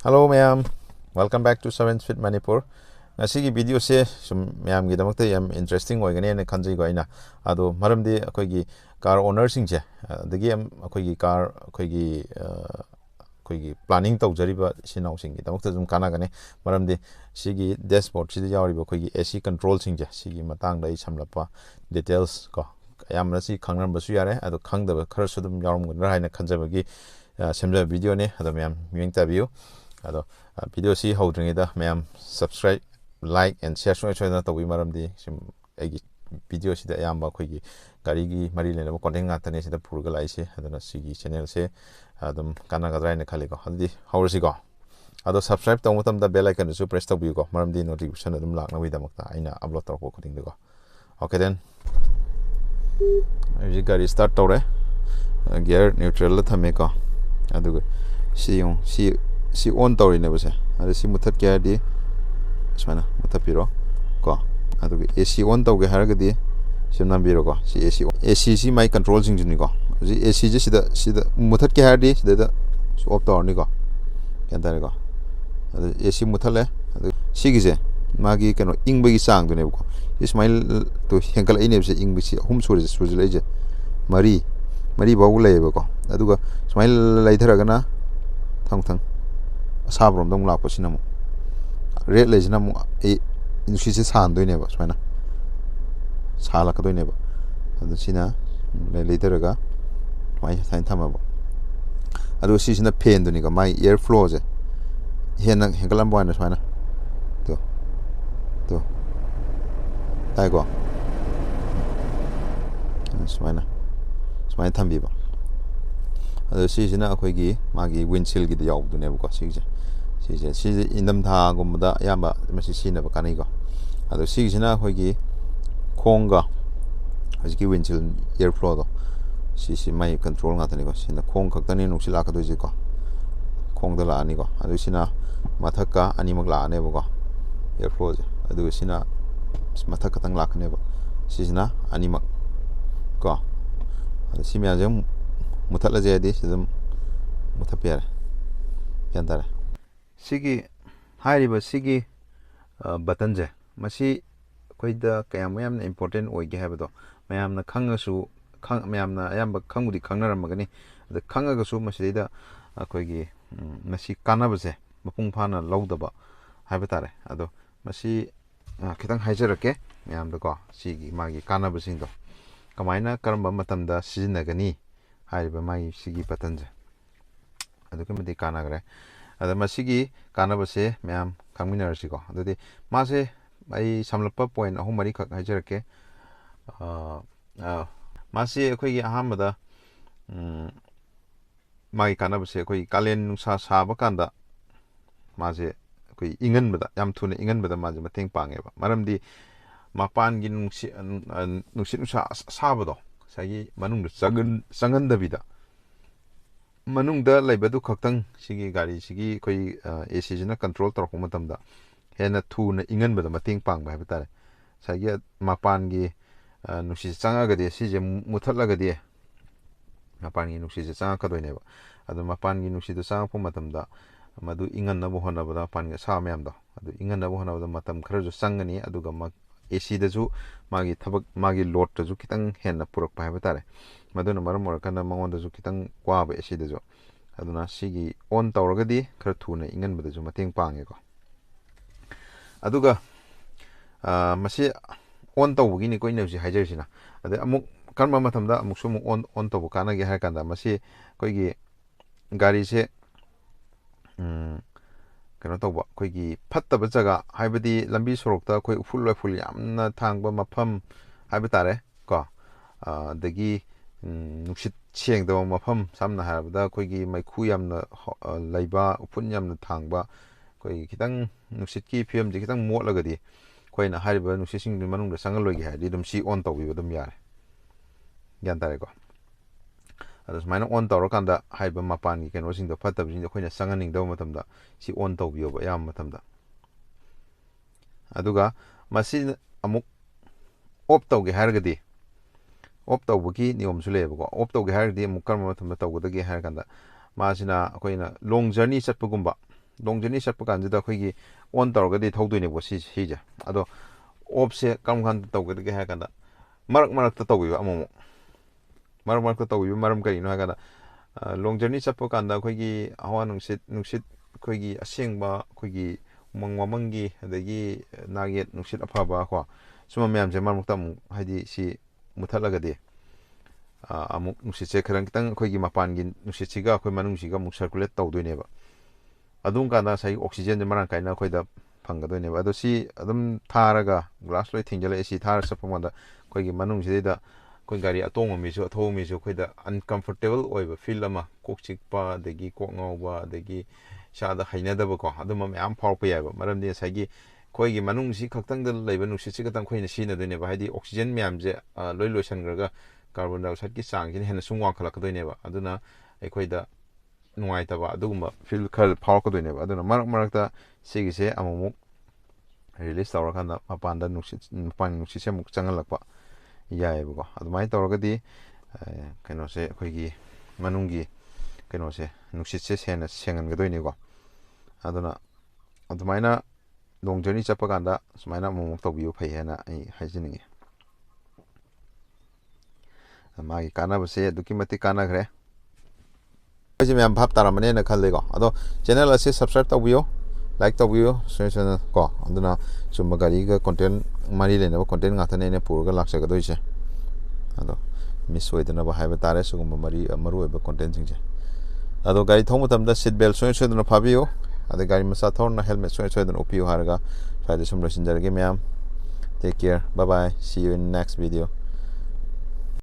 Hello ma'am, welcome back to 7th Fit Manipur. Ngasi video se sum ma'am gi damak yam interesting oigane ne khanjai go ina ado maramdi akoi gi car owner sing je dagi am akoi gi car akoi gi planning tawjari ba sinau sing gi damak zum kana gane maramdi sigi dashboard si yawri ba akoi gi AC control sing je sigi matang dai samlapa details ko yamna si khangram basu yare ado khangda khar sudum yawrum gun raina khanjabagi semja video ne ado ma'am viewing tabio ado video si houdringida ma'am subscribe like and share soina tawi maramdi sim egi video sida yamba khoigi gari gi mari lena content nga tane sida purga laise adana sigi channel se adum kana gadrai ne khali ko adi howrsi ko ado subscribe taw mutam da bell icon su press taw ko maramdi notification adum lakna wi damakta aina upload taw ko khuding de ko okay then agi gari start tawre gear neutral la thame ko adu si on tawri ne base ade si muthat kya di smana mutapiro ko adu AC on tawge haragadi simna biro ko si AC si my control sing ni ko si AC je sida muthat kya hardi sida off taw ni ko kenta ko adu AC muthale adu si gi je magi kano ingba gi sang du ne ko ismail to henkal ine se ingbi si hum suri suri je mari bawu le ko adu ga ismail lai thara gana thang sabrom dong la posina mo red lejina mo e nusi se san doi ne ba smaina sala ka doi ne ba adu sina le teraga mai sain thama ba adu si sina pen doni ga mai air flow je hena hengalam ba na smaina to tai go smaina thambi ba adu si sina akhoi gi magi windshield gi yaw du ne ba ko si indam tha gumda yamba masi sina ba kanai ko ado sigisina hoigi khonga hajiki windshield airflow do si mai control nga tani ko sina khong khaktani nuksi la ka doji ko khong da la ani ko ado sina mathaka ani mak la ne ba ko airflow je ado sina mathaka tang la khne ba sina ani mak ko ado simya je muthala je di sidum muthapiar yandara sigi hairiba sigi button je masi koida kayam yamna important oige habado mayamna khangasu mayamna ayamba khangudi khangnaramagani ada khangagasu masida akoigi masi kanabase mapung phana lawdaba habatare ado masi khitang haijarake mayamda ko sigi magi kanabasingdo kamaina karamba matamda sijinagani hairiba magi sigi button je ado kamadi kanagre ada masigi kanabase ma'am khangminar siko adudi mase ai samlapa point ahum mari khak hajarake mase akhoi gi ahamada mai kanabase akhoi kalen nungsa saba kanda mase akhoi inganbada yam thuna inganbada mase mateng pangeba maramdi mapan gi nungsi nungsa sabado sagi manung sangan dabida manungda laibadu khaktang sigi gari sigi koi AC jina control torok matamda hena thuna inganbada mateng pangba habitare sagi mapan gi nusi changa gadi sije muthalagadi mapan gi nusi changa kadoine ba adu mapan gi nusi du changa matamda madu ingan na bohona bada pan ga sa myam da adu ingan na bohona bada matam khara ju changani aduga AC da ju magi thabak magi load da ju kitang hena purak pa habitare maduna maram morakana mangonda ju kitang kwaba AC da ju aduna sigi on tawragadi khara thuna ingan bada ju mateng pange ko aduga masi on tawbugi ni koina ji hajar sina ade amuk karma matamda amuk sum on tawbu kana gi hakanda masi koigi gari se kano tawba koigi phattaba jaga haibadi lambi sorokta koi uful yamna thangba mafam haibitare ko dagi nuksit chengdaba mafam samna harabda koigi maikhu yamna laiba ufun yamna thangba koi kitang nuksit ki pm je kitang motlagadi koina hariba nuksit sing manungda sangallogi hadi dum si on tawbi dum yare gyan tare ko adas maina on tawrakanda haiba mapan gi keno sing do phatab sing koina sanganing daw matamda si on tawbiyo ba yam matamda aduga masi amuk op tawge hargadi op tawbuki niyom suleba ko op tawge hargadi amuk karma matamda tawgudagi harganda masina koina long journey chatpagumba long journey ꯆꯠꯄ ꯀꯥꯟꯁꯤꯗ ꯑꯩꯈꯣꯏꯒꯤ ꯑꯣꯟ ꯇꯧꯔꯒꯗꯤ ꯊꯧꯗꯣꯏꯅꯦꯕꯀꯣ ꯁꯤꯁꯦ ꯑꯗꯣ ꯑꯣꯐꯁꯦ ꯀꯔꯝ ꯀꯥꯟꯗ ꯇꯧꯒꯗꯒꯦ ꯍꯥꯏ ꯀꯥꯟꯗ ꯃꯔꯛꯇ ꯇꯧꯕꯤꯕ ꯑꯃꯨꯛ ꯃꯔꯛꯇ ꯇꯧꯕꯤꯕ ꯃꯔꯝ ꯀꯔꯤꯅꯣ ꯍꯥꯏ ꯀꯥꯟꯗ ꯂꯣꯡ ꯖꯔꯅꯤ ꯆꯠꯄ ꯀꯥꯟꯗ ꯑꯩꯈꯣꯏꯒꯤ ꯍꯋꯥ ꯅꯨꯡꯁꯤꯠ ꯑꯩꯈꯣꯏꯒꯤ ꯑꯁꯦꯡꯕ ꯑꯩꯈꯣꯏꯒꯤ ꯎꯃꯪ ꯋꯥꯃꯪꯒꯤ ꯑꯗꯒꯤ ꯅꯥꯒꯦꯠ ꯅꯨꯡꯁꯤꯠ ꯑꯐꯕ ꯀꯣ ꯁꯨꯝꯕ ꯃꯌꯥꯝꯁꯦ ꯃꯔꯛꯇ ꯑꯃꯨꯛ ꯍꯥꯏꯗꯤ ꯁꯤ ꯃꯨꯊꯠꯂꯒꯗꯤ ꯑꯃꯨꯛ ꯅꯨꯡꯁꯤꯠꯁꯦ ꯈꯤꯇꯪ ꯑꯩꯈꯣꯏꯒꯤ ꯃꯄꯥꯟꯒꯤ ꯅꯨꯡꯁꯤꯠꯁꯤꯒ ꯑꯩꯈꯣꯏ ꯃꯅꯨꯡꯁꯤꯒ ꯑꯃꯨꯛ ꯁꯔꯀꯨꯂꯦꯠ ꯇꯧꯗꯣꯏꯅꯦꯕ ꯑꯗꯨꯝ ꯀꯥꯟꯗ ꯉꯁꯥꯏꯒꯤ ꯑꯣꯛꯁꯤꯖꯦꯟꯁꯦ ꯃꯔꯥꯡ ꯀꯥꯏꯅ ꯑꯩꯈꯣꯏꯗ ꯐꯪꯒꯗꯣꯏꯅꯦꯕ ꯑꯗꯣ ꯁꯤ ꯑꯗꯨꯝ ꯊꯥꯔꯒ ꯒ꯭ꯂꯥꯁ ꯂꯣꯏ ꯊꯤꯡꯖꯤꯜꯂꯛꯑꯦ ꯁꯤ ꯊꯥꯔ ꯆꯠꯄ ꯀꯥꯟꯗ ꯑꯩꯈꯣꯏꯒꯤ ꯃꯅꯨꯡꯁꯤꯗꯩꯗ ꯑꯩꯈꯣꯏ ꯒꯥꯔꯤ ꯑꯇꯣꯡꯕ ꯃꯤꯁꯨ ꯑꯊꯧꯕ ꯃꯤꯁꯨ ꯑꯩꯈꯣꯏꯗ ꯑꯟꯀꯝꯐꯣꯔꯇꯦꯕꯜ ꯑꯣꯏꯕ ꯐꯤꯜ ꯑꯃ ꯀꯣꯛ ꯆꯤꯛꯄ ꯑꯗꯒꯤ ꯀꯣꯛ ꯉꯥꯎꯕ ꯑꯗꯒꯤ ꯏꯁꯥꯗ ꯍꯩꯅꯗꯕꯀꯣ ꯑꯗꯨꯝꯕ ꯃꯌꯥꯝ ꯐꯥꯎꯔꯛꯄ ꯌꯥꯏꯑꯕ ꯃꯔꯝꯗꯤ ꯉꯁꯥꯏꯒꯤ ꯑꯩꯈꯣꯏꯒꯤ ꯃꯅꯨꯡꯁꯤ ꯈꯛꯇꯪꯗ ꯂꯩꯕ ꯅꯨꯡꯁꯤꯠꯁꯤ ꯈꯛꯇꯪ ꯑꯩꯈꯣꯏꯅ ꯁꯤꯖꯤꯟꯅꯗꯣꯏꯅꯦꯕ ꯍꯥꯏꯗꯤ ꯑꯣꯛꯁꯤꯖꯦꯟ ꯃꯌꯥꯝꯁꯦ ꯂꯣꯏ ꯂꯣꯏꯁꯤꯟꯈ꯭ꯔꯒ ꯀꯥꯔꯕꯣꯟ ꯗꯥꯏꯑꯣꯛꯁꯥꯏꯗꯀꯤ ꯆꯥꯡꯁꯤꯅ ꯍꯦꯟꯅ ꯁꯨꯝ ꯋꯥꯡꯈꯠꯂꯛꯀꯗꯣꯏꯅꯦꯕ ꯑꯗꯨꯅ ꯑꯩꯈꯣꯏꯗ ꯅꯨꯡꯉꯥꯏꯇꯕ ꯑꯗꯨꯒꯨꯝꯕ ꯐꯤꯜ ꯈꯔ ꯐꯥꯎꯔꯛꯀꯗꯣꯏꯅꯦꯕ ꯑꯗꯨꯅ ꯃꯔꯛꯇ ꯁꯤꯒꯤꯁꯦ ꯑꯃꯨꯛ ꯔꯤꯂꯤꯁ ꯇꯧꯔꯀꯥꯟꯗ ꯃꯄꯥꯟꯗ ꯃꯄꯥꯟꯒꯤ ꯅꯨꯡꯁꯤꯠꯁꯦ ꯑꯃꯨꯛ ꯆꯪꯍꯜꯂꯛꯄ ꯌꯥꯏꯑꯕꯀꯣ ꯑꯗꯨꯃꯥꯏꯅ ꯇꯧꯔꯒꯗꯤ ꯀꯩꯅꯣꯁꯦ ꯑꯩꯈꯣꯏꯒꯤ ꯃꯅꯨꯡꯒꯤ ꯀꯩꯅꯣꯁꯦ ꯅꯨꯡꯁꯤꯠꯁꯦ ꯁꯦꯡꯍꯟꯒꯗꯣꯏꯅꯤꯀꯣ ꯑꯗꯨꯅ ꯑꯗꯨꯃꯥꯏꯅ ꯂꯣꯡ ꯖꯔꯅꯤ ꯆꯠꯄ ꯀꯥꯟꯗ ꯁꯨꯃꯥꯏꯅ ꯑꯃꯨꯛ ꯇꯧꯕꯤꯌꯨ ꯐꯩ ꯍꯥꯏꯅ ꯑꯩ ꯍꯥꯏꯖꯅꯤꯡꯉꯤ ꯃꯥꯒꯤ ꯀꯥꯟꯅꯕꯁꯦ ꯑꯗꯨꯛꯀꯤ ꯃꯇꯤꯛ ꯀꯥꯟꯅꯈ꯭ꯔꯦ ꯑꯩꯁꯦ ꯃꯌꯥꯝ ꯚꯥꯞ ꯇꯥꯔꯝꯃꯅꯦꯅ ꯈꯜꯂꯦꯀꯣ ꯑꯗꯣ ꯆꯦꯅꯦꯜ ꯑꯁꯤ ꯁꯕꯁꯀ꯭ꯔꯥꯏꯕ ꯇꯧꯕꯤꯌꯨ ꯂꯥꯏꯛ ꯇꯧꯕꯤꯌꯨ ꯁꯣꯏꯗꯅ ꯀꯣ ꯑꯗꯨꯅ ꯁꯨꯝꯕ ꯒꯥꯔꯤꯒ ꯀꯣꯟꯇꯦꯟ ꯃꯔꯤ ꯂꯩꯅꯕ ꯀꯣꯟꯇꯦꯟ ꯉꯥꯛꯇꯅꯦ ꯑꯩꯅ ꯄꯨꯔꯒ ꯂꯥꯛꯆꯒꯗꯣꯏꯁꯦ ꯑꯗꯣ ꯃꯤꯁ ꯑꯣꯏꯗꯅꯕ ꯍꯥꯏꯕ ꯇꯥꯔꯦ ꯁꯤꯒꯨꯝꯕ ꯃꯔꯨꯑꯣꯏꯕ ꯀꯣꯟꯇꯦꯟꯁꯤꯡꯁꯦ ꯑꯗꯣ ꯒꯥꯔꯤ ꯊꯧꯕ ꯃꯇꯝꯗ ꯁꯤꯠ ꯕꯦꯜ ꯁꯣꯏꯗꯅ ꯐꯥꯕꯤꯌꯨ ꯑꯗꯩ ꯒꯥꯔꯤ ꯃꯆꯥ ꯊꯧꯔꯅ ꯍꯦꯜꯃꯦꯠ ꯁꯣꯏꯗꯅ ꯎꯞꯄꯤꯌꯨ ꯍꯥꯏꯔꯒ ꯁ꯭ꯋꯥꯏꯗ ꯁꯨꯝ ꯂꯣꯏꯁꯤꯟꯖꯔꯒꯦ ꯃꯌꯥꯝ ꯇꯦꯛ ꯀꯦꯌꯔ ꯕꯥꯏ ꯕꯥꯏ ꯁꯤ ꯌꯨ ꯏꯟ ꯅꯦꯛꯁ ꯚꯤꯗꯤꯑꯣ